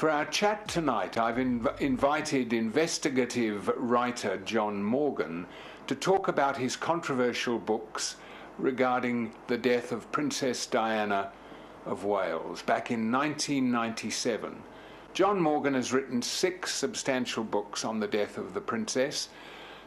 For our chat tonight, I've invited investigative writer John Morgan to talk about his controversial books regarding the death of Princess Diana of Wales back in 1997. John Morgan has written 6 substantial books on the death of the princess.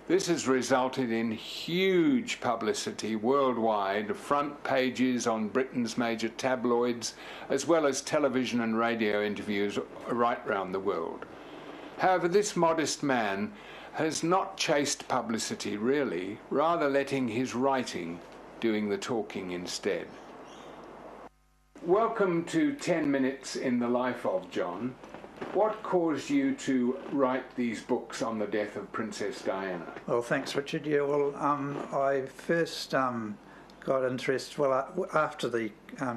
This has resulted in huge publicity worldwide, front pages on Britain's major tabloids, as well as television and radio interviews right round the world. However, this modest man has not chased publicity really, rather letting his writing doing the talking instead. Welcome to 10 Minutes in the Life of John. What caused you to write these books on the death of Princess Diana? Well, thanks, Richard. Yeah, well, I first got interested, after the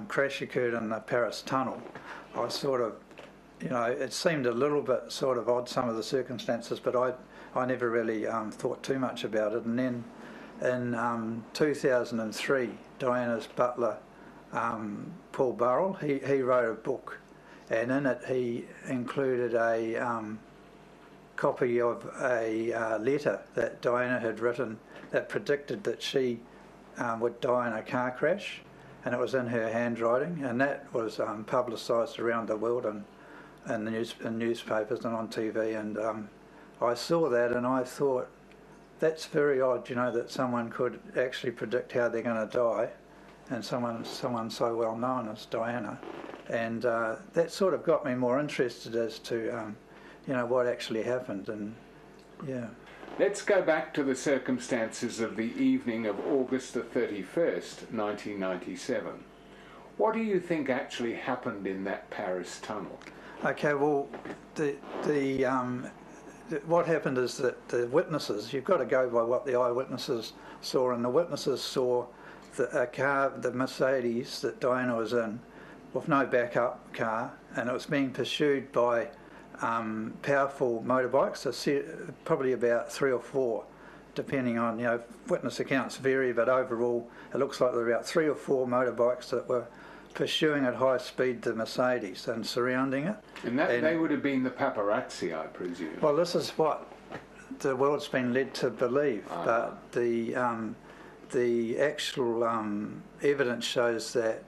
crash occurred in the Paris tunnel. I sort of, it seemed a little bit sort of odd, some of the circumstances, but I never really thought too much about it. And then in 2003, Diana's butler, Paul Burrell, he wrote a book, and in it he included a copy of a letter that Diana had written that predicted that she would die in a car crash, and it was in her handwriting, and that was publicised around the world and in newspapers and on TV, and I saw that and I thought, that's very odd, that someone could actually predict how they're going to die, and someone so well known as Diana. And that sort of got me more interested as to, what actually happened, and yeah. Let's go back to the circumstances of the evening of August the 31st, 1997. What do you think actually happened in that Paris tunnel? Okay, well, what happened is that the witnesses, you've got to go by what the eyewitnesses saw, and the witnesses saw a car, the Mercedes that Diana was in, with no backup car, and it was being pursued by powerful motorbikes, probably about 3 or 4, depending on, witness accounts vary, but overall it looks like there were about 3 or 4 motorbikes that were pursuing at high speed the Mercedes and surrounding it. And they would have been the paparazzi, I presume. Well, this is what the world's been led to believe, but the actual evidence shows that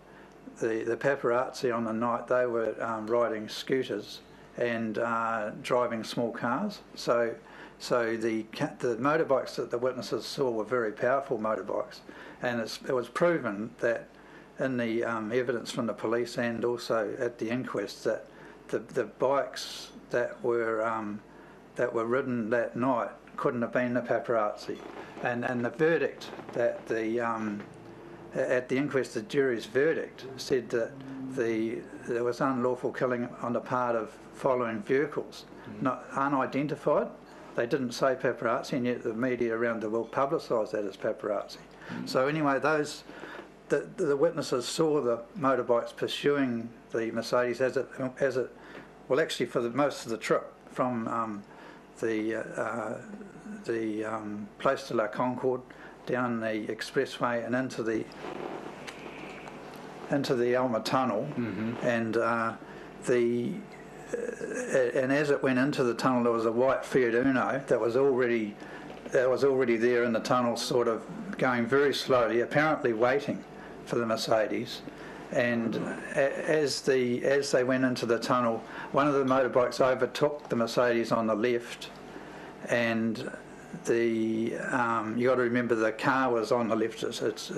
the paparazzi on the night, they were riding scooters and driving small cars. So the motorbikes that the witnesses saw were very powerful motorbikes, and it was proven that in the evidence from the police and also at the inquest that the bikes that were ridden that night couldn't have been the paparazzi, and the verdict that at the inquest, the jury's verdict said that there was unlawful killing on the part of following vehicles, not unidentified. They didn't say paparazzi, and yet the media around the world publicised that as paparazzi. So anyway, the witnesses saw the motorbikes pursuing the Mercedes as it actually for most of the trip from the Place de la Concorde down the expressway and into the Elmer Tunnel, and and as it went into the tunnel, there was a white Fiat Uno that was already there in the tunnel, sort of going very slowly, apparently waiting for the Mercedes. And as they went into the tunnel, one of the motorbikes overtook the Mercedes on the left, and you got to remember the car was on the left. It was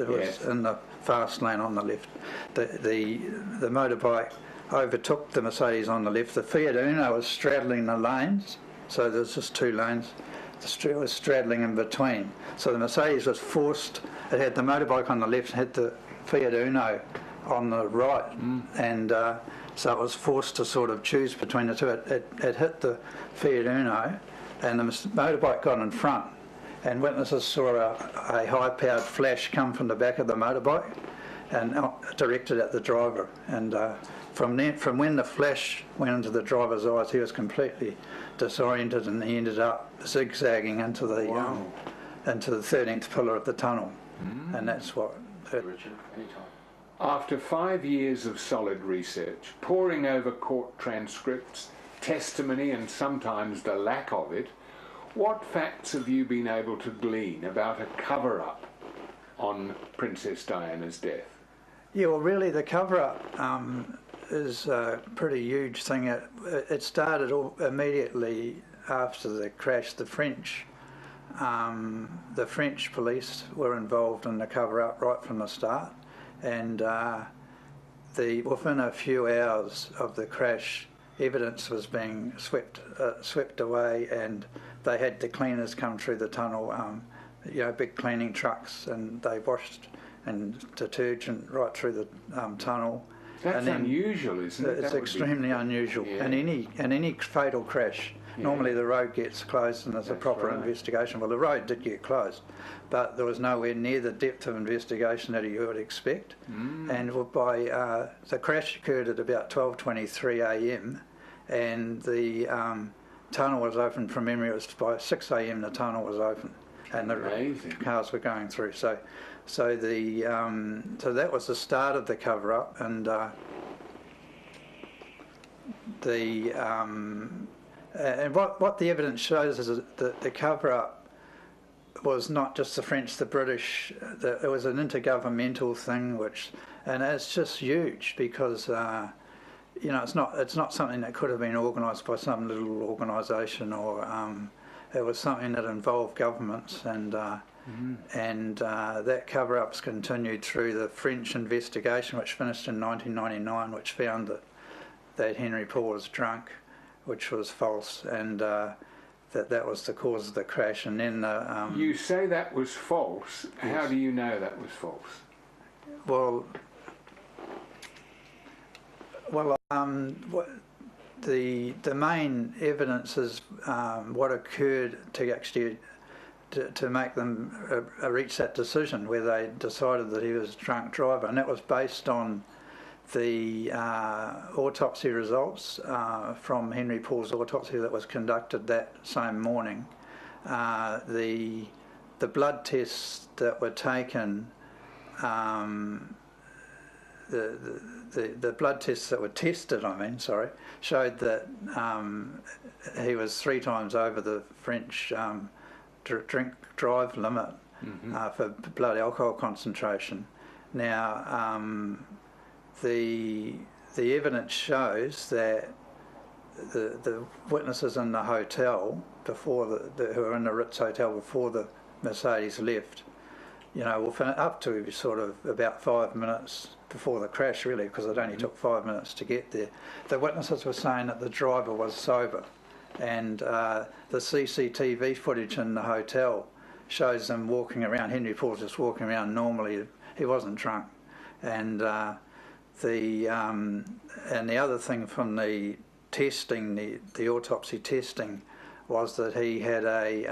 in the fast lane on the left. The motorbike overtook the Mercedes on the left. The Fiat Uno was straddling the lanes, so there's just 2 lanes. It was straddling in between. So the Mercedes was forced. It had the motorbike on the left, and had the Fiat Uno on the right, and so it was forced to sort of choose between the two. It hit the Fiat Uno, and the motorbike got in front, and witnesses saw a high-powered flash come from the back of the motorbike and directed at the driver. And from when the flash went into the driver's eyes, he was completely disoriented, and he ended up zigzagging into the 13th pillar of the tunnel, and that's what. Richard, anytime. After 5 years of solid research, poring over court transcripts, testimony and sometimes the lack of it, what facts have you been able to glean about a cover-up on Princess Diana's death? Yeah, well, really, the cover-up is a pretty huge thing. It started immediately after the crash. The French police were involved in the cover-up right from the start, and within a few hours of the crash, evidence was being swept away, and they had the cleaners come through the tunnel, big cleaning trucks, and they washed and detergent right through the tunnel. That's unusual, isn't it? It's extremely unusual. Yeah. And any fatal crash, normally the road gets closed and there's a proper investigation. Well, the road did get closed, but there was nowhere near the depth of investigation that you would expect. And the crash occurred at about 12:23 a.m. and the tunnel was open, from memory. It was by 6 a.m. the tunnel was open, and the cars were going through. So that was the start of the cover-up, and what the evidence shows is that the cover-up was not just the French, the British. It was an intergovernmental thing, and it's just huge because it's not something that could have been organised by some little organisation, or it was something that involved governments, and that cover-up's continued through the French investigation, which finished in 1999, which found that Henry Paul was drunk, which was false, and that was the cause of the crash. And then you say that was false. Yes. How do you know that was false? Well, the main evidence is what occurred to actually to make them reach that decision, where they decided that he was a drunk driver, and that was based on the autopsy results from Henry Paul's autopsy that was conducted that same morning. The blood tests that were taken, the blood tests that were tested, showed that he was 3 times over the French drive limit for blood alcohol concentration. Now, the evidence shows that the witnesses in the hotel who were in the Ritz Hotel before the Mercedes left, up to sort of about 5 minutes before the crash, really, because it only took 5 minutes to get there, the witnesses were saying that the driver was sober, and the CCTV footage in the hotel shows them walking around. Henry Paul just walking around normally. He wasn't drunk, and the other thing from the testing, the autopsy testing, was that he had a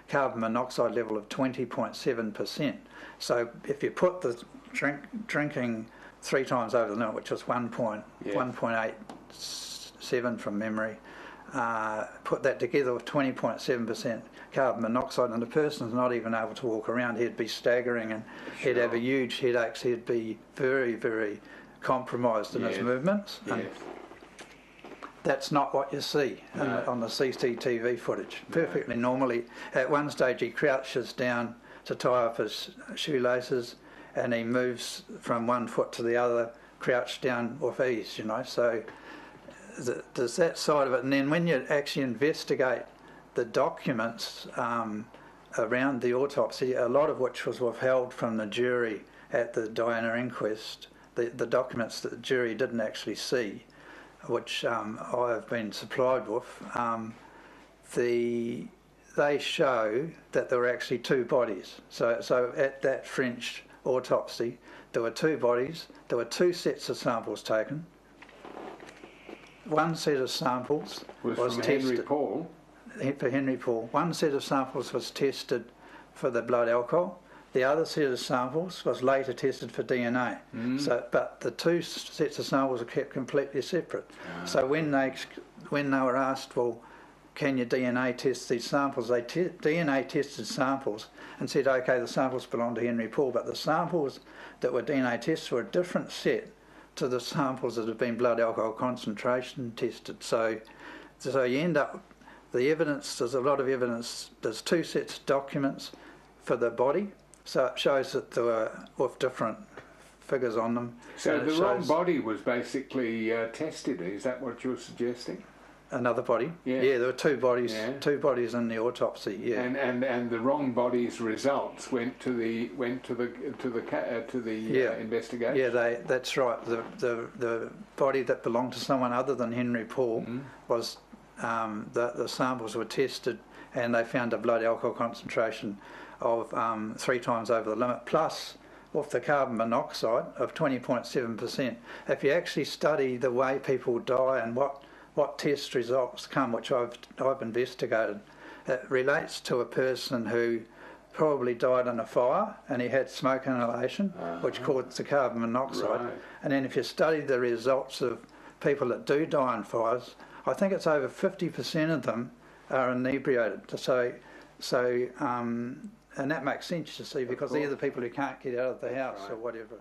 carbon monoxide level of 20.7%. So if you put the drinking 3 times over the limit, which was 1.87 from memory, put that together with 20.7% carbon monoxide, and the person's not even able to walk around. He'd be staggering, and he'd have a huge headaches. He'd be very, very compromised in his movements. And that's not what you see on the CCTV footage. Perfectly normally. At one stage he crouches down to tie up his shoelaces, and he moves from one foot to the other, crouched down with ease, So there's that side of it. And then when you actually investigate the documents around the autopsy, a lot of which was withheld from the jury at the Diana inquest, the documents that the jury didn't actually see, which I have been supplied with, they show that there were actually 2 bodies. So at that French autopsy, there were 2 bodies. There were 2 sets of samples taken. One set of samples was tested. Henry Paul? For Henry Paul. One set of samples was tested for the blood alcohol. The other set of samples was later tested for DNA. But the 2 sets of samples were kept completely separate. So when they were asked, well, can you DNA test these samples, they DNA tested samples and said, okay, the samples belong to Henry Paul, but the samples that were DNA tested were a different set to the samples that have been blood alcohol concentration tested. So So you end up, the evidence, there's a lot of evidence, there's 2 sets of documents for the body, so it shows that there were with different figures on them. So the wrong body was basically tested, is that what you're suggesting? Another body? Yeah. Yeah, there were 2 bodies, 2 bodies in the autopsy, yeah. And the wrong body's results went to the investigation? Yeah, that's right. The body that belonged to someone other than Henry Paul was, the samples were tested and they found a blood alcohol concentration of 3 times over the limit, plus with the carbon monoxide of 20.7%. If you actually study the way people die and what test results come, which I've investigated, it relates to a person who probably died in a fire and he had smoke inhalation, which caused the carbon monoxide. Right. And then if you study the results of people that do die in fires, I think it's over 50% of them are inebriated. And that makes sense, you see, because they're the people who can't get out of the house or whatever.